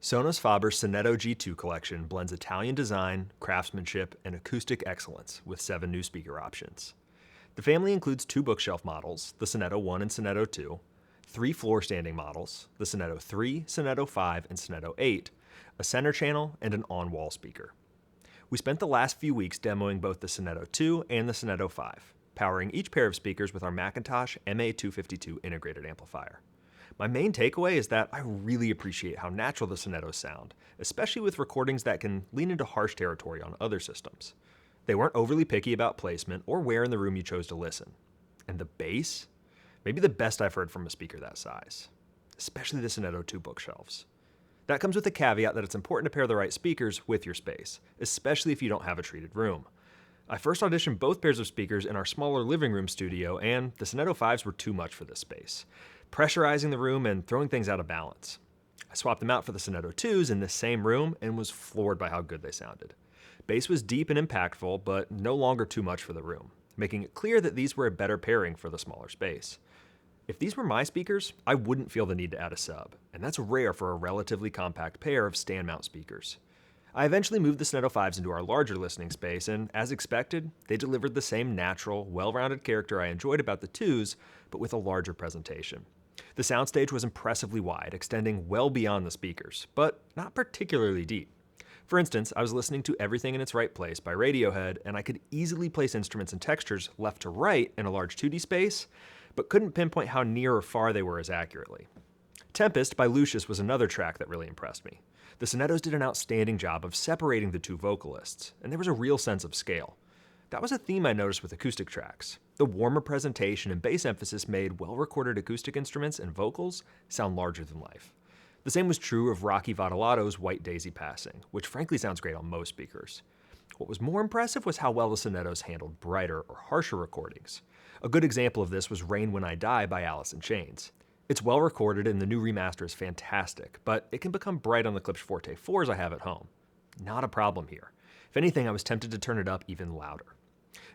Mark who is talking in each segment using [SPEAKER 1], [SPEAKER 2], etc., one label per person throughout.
[SPEAKER 1] Sonus Faber's Sonetto G2 collection blends Italian design, craftsmanship, and acoustic excellence with 7 new speaker options. The family includes 2 bookshelf models, the Sonetto I and Sonetto II, 3 floor-standing models, the Sonetto III, Sonetto V, and Sonetto VIII, a center channel, and an on-wall speaker. We spent the last few weeks demoing both the Sonetto II and the Sonetto V, powering each pair of speakers with our Macintosh MA252 integrated amplifier. My main takeaway is that I really appreciate how natural the Sonettos sound, especially with recordings that can lean into harsh territory on other systems. They weren't overly picky about placement or where in the room you chose to listen. And the bass? Maybe the best I've heard from a speaker that size, especially the Sonetto II bookshelves. That comes with the caveat that it's important to pair the right speakers with your space, especially if you don't have a treated room. I first auditioned both pairs of speakers in our smaller living room studio, and the Sonetto Vs were too much for this space, pressurizing the room and throwing things out of balance. I swapped them out for the Sonetto IIs in the same room and was floored by how good they sounded. Bass was deep and impactful, but no longer too much for the room, making it clear that these were a better pairing for the smaller space. If these were my speakers, I wouldn't feel the need to add a sub, and that's rare for a relatively compact pair of stand mount speakers. I eventually moved the Sonetto Vs into our larger listening space, and as expected, they delivered the same natural, well-rounded character I enjoyed about the IIs, but with a larger presentation. The soundstage was impressively wide, extending well beyond the speakers, but not particularly deep. For instance, I was listening to Everything in Its Right Place by Radiohead, and I could easily place instruments and textures left to right in a large 2D space, but couldn't pinpoint how near or far they were as accurately. Tempest by Lucius was another track that really impressed me. The Sonettos did an outstanding job of separating the 2 vocalists, and there was a real sense of scale. That was a theme I noticed with acoustic tracks. The warmer presentation and bass emphasis made well-recorded acoustic instruments and vocals sound larger than life. The same was true of Rocky Vattalato's White Daisy Passing, which frankly sounds great on most speakers. What was more impressive was how well the Sonettos handled brighter or harsher recordings. A good example of this was Rain When I Die by Alice in Chains. It's well recorded and the new remaster is fantastic, but it can become bright on the Klipsch Forte 4s I have at home. Not a problem here. If anything, I was tempted to turn it up even louder.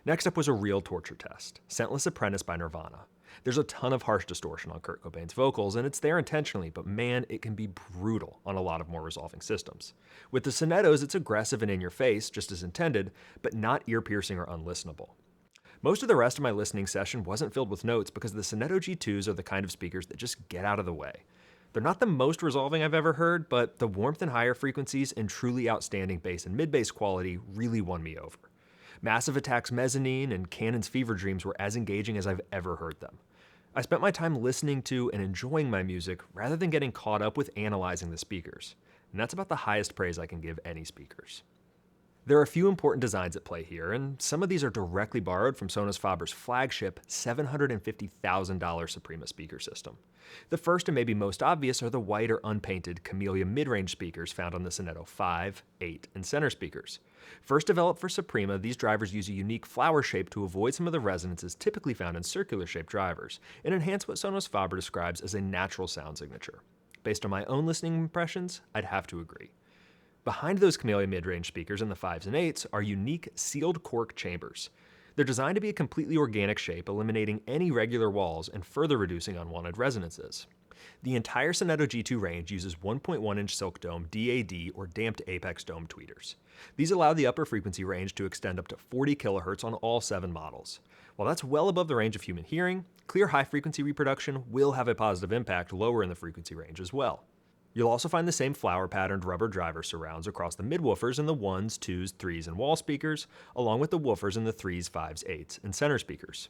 [SPEAKER 1] Next up was a real torture test, Scentless Apprentice by Nirvana. There's a ton of harsh distortion on Kurt Cobain's vocals, and it's there intentionally, but man, it can be brutal on a lot of more resolving systems. With the Sonettos, it's aggressive and in your face, just as intended, but not ear-piercing or unlistenable. Most of the rest of my listening session wasn't filled with notes because the Sonetto G2s are the kind of speakers that just get out of the way. They're not the most resolving I've ever heard, but the warmth and higher frequencies and truly outstanding bass and mid-bass quality really won me over. Massive Attack's Mezzanine and Cannon's Fever Dreams were as engaging as I've ever heard them. I spent my time listening to and enjoying my music rather than getting caught up with analyzing the speakers, and that's about the highest praise I can give any speakers. There are a few important designs at play here, and some of these are directly borrowed from Sonus Faber's flagship $750,000 Suprema speaker system. The first and maybe most obvious are the white or unpainted Camellia mid-range speakers found on the Sonetto V, VIII, and center speakers. First developed for Suprema, these drivers use a unique flower shape to avoid some of the resonances typically found in circular-shaped drivers, and enhance what Sonus Faber describes as a natural sound signature. Based on my own listening impressions, I'd have to agree. Behind those Camellia mid-range speakers in the 5s and 8s are unique sealed cork chambers. They're designed to be a completely organic shape, eliminating any regular walls and further reducing unwanted resonances. The entire Sonetto G2 range uses 1.1-inch silk dome DAD or damped apex dome tweeters. These allow the upper frequency range to extend up to 40 kHz on all 7 models. While that's well above the range of human hearing, clear high-frequency reproduction will have a positive impact lower in the frequency range as well. You'll also find the same flower-patterned rubber driver surrounds across the mid-woofers in the 1s, 2s, 3s, and wall speakers, along with the woofers in the 3s, 5s, 8s, and center speakers.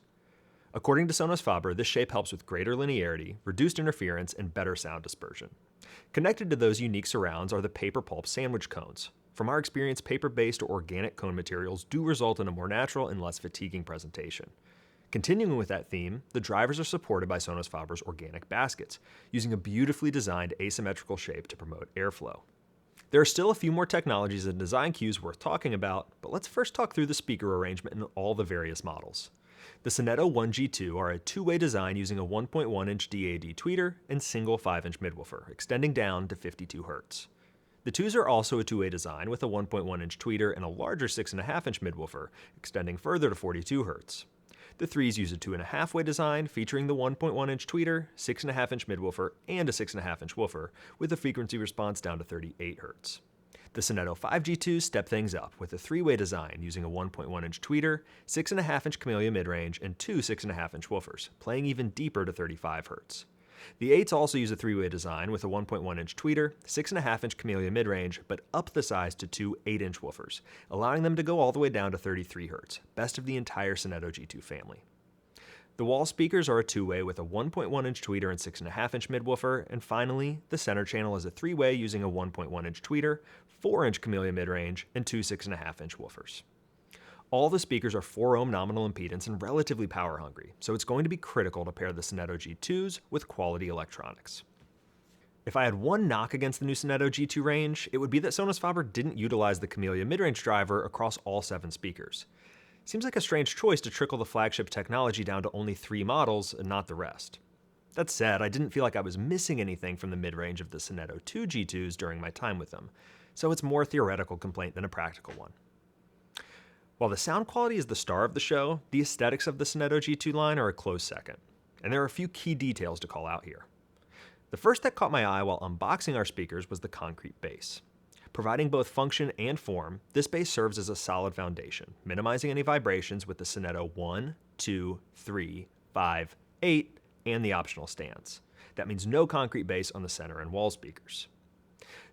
[SPEAKER 1] According to Sonus Faber, this shape helps with greater linearity, reduced interference, and better sound dispersion. Connected to those unique surrounds are the paper pulp sandwich cones. From our experience, paper-based or organic cone materials do result in a more natural and less fatiguing presentation. Continuing with that theme, the drivers are supported by Sonus Faber's organic baskets, using a beautifully designed asymmetrical shape to promote airflow. There are still a few more technologies and design cues worth talking about, but let's first talk through the speaker arrangement in all the various models. The Sonetto I G2 are a two-way design using a 1.1-inch DAD tweeter and single 5-inch midwoofer, extending down to 52 Hz. The 2s are also a two-way design with a 1.1-inch tweeter and a larger 6.5-inch midwoofer, extending further to 42 Hz. The 3s use a 2.5-way design featuring the 1.1-inch tweeter, 6.5-inch midwoofer, and a 6.5-inch woofer, with a frequency response down to 38 Hz. The Sonetto V G2s step things up with a 3-way design using a 1.1-inch tweeter, 6.5-inch camellia midrange, and two 6.5-inch woofers, playing even deeper to 35 Hz. The 8s also use a 3-way design with a 1.1-inch tweeter, 6.5-inch camellia midrange, but up the size to two 8-inch woofers, allowing them to go all the way down to 33 Hz, best of the entire Sonetto G2 family. The wall speakers are a 2-way with a 1.1-inch tweeter and 6.5-inch midwoofer, and finally, the center channel is a 3-way using a 1.1-inch tweeter, 4-inch camellia midrange, and two 6.5-inch woofers. All the speakers are 4 ohm nominal impedance and relatively power hungry, so it's going to be critical to pair the Sonetto G2s with quality electronics. If I had one knock against the new Sonetto G2 range, it would be that Sonus Faber didn't utilize the camellia midrange driver across all 7 speakers. Seems like a strange choice to trickle the flagship technology down to only 3 models and not the rest. That said, I didn't feel like I was missing anything from the midrange of the Sonetto II G2s during my time with them, so it's more a theoretical complaint than a practical one. While the sound quality is the star of the show, the aesthetics of the Sonetto G2 line are a close second, and there are a few key details to call out here. The first that caught my eye while unboxing our speakers was the concrete base. Providing both function and form, this base serves as a solid foundation, minimizing any vibrations with the Sonetto 1, 2, 3, 5, 8, and the optional stands. That means no concrete base on the center and wall speakers.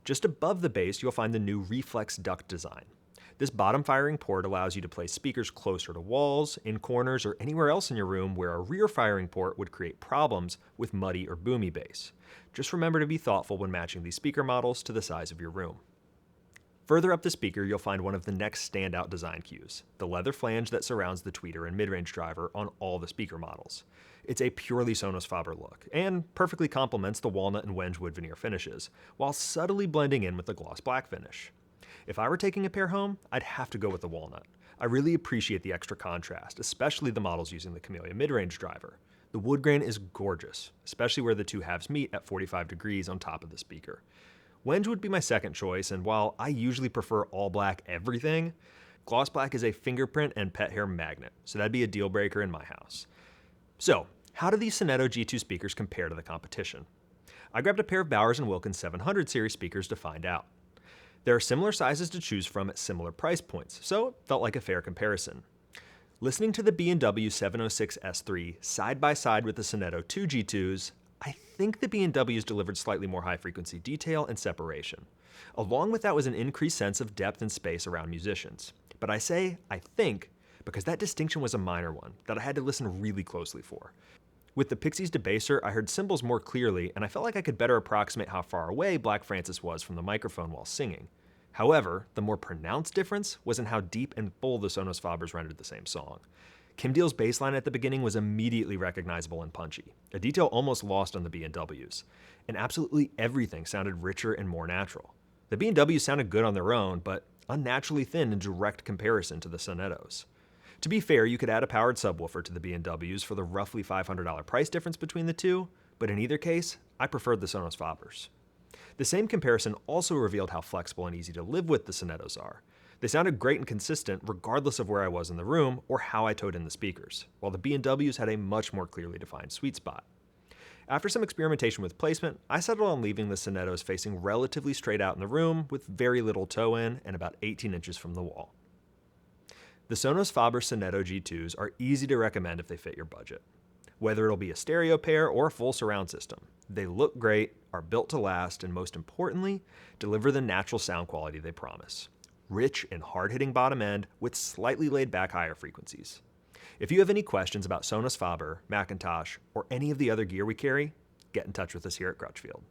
[SPEAKER 1] Just above the base, you'll find the new reflex duct design. This bottom firing port allows you to place speakers closer to walls, in corners, or anywhere else in your room where a rear firing port would create problems with muddy or boomy bass. Just remember to be thoughtful when matching these speaker models to the size of your room. Further up the speaker, you'll find one of the next standout design cues, the leather flange that surrounds the tweeter and midrange driver on all the speaker models. It's a purely Sonus Faber look, and perfectly complements the walnut and wenge wood veneer finishes, while subtly blending in with the gloss black finish. If I were taking a pair home, I'd have to go with the walnut. I really appreciate the extra contrast, especially the models using the camellia midrange driver. The wood grain is gorgeous, especially where the two halves meet at 45 degrees on top of the speaker. Wenge would be my second choice, and while I usually prefer all black everything, gloss black is a fingerprint and pet hair magnet, so that'd be a deal breaker in my house. So, how do these Sonetto G2 speakers compare to the competition? I grabbed a pair of Bowers & Wilkins 700 series speakers to find out. There are similar sizes to choose from at similar price points, so it felt like a fair comparison. Listening to the B&W 706S3 side by side with the Sonetto II G2s, I think the B&Ws delivered slightly more high-frequency detail and separation. Along with that was an increased sense of depth and space around musicians. But I say I think because that distinction was a minor one that I had to listen really closely for. With the Pixies debaser, I heard cymbals more clearly, and I felt like I could better approximate how far away Black Francis was from the microphone while singing. However, the more pronounced difference was in how deep and full the Sonus Fabers rendered the same song. Kim Deal's bass line at the beginning was immediately recognizable and punchy, a detail almost lost on the B&Ws, and absolutely everything sounded richer and more natural. The B&Ws sounded good on their own, but unnaturally thin in direct comparison to the Sonettos. To be fair, you could add a powered subwoofer to the B&Ws for the roughly $500 price difference between the two, but in either case, I preferred the Sonus Fabers. The same comparison also revealed how flexible and easy to live with the Sonettos are. They sounded great and consistent regardless of where I was in the room or how I towed in the speakers, while the B&Ws had a much more clearly defined sweet spot. After some experimentation with placement, I settled on leaving the Sonettos facing relatively straight out in the room with very little toe in and about 18 inches from the wall. The Sonus Faber Sonetto G2s are easy to recommend if they fit your budget. Whether it'll be a stereo pair or a full surround system, they look great, are built to last, and most importantly, deliver the natural sound quality they promise. Rich and hard-hitting bottom end with slightly laid-back higher frequencies. If you have any questions about Sonus Faber, Macintosh, or any of the other gear we carry, get in touch with us here at Crutchfield.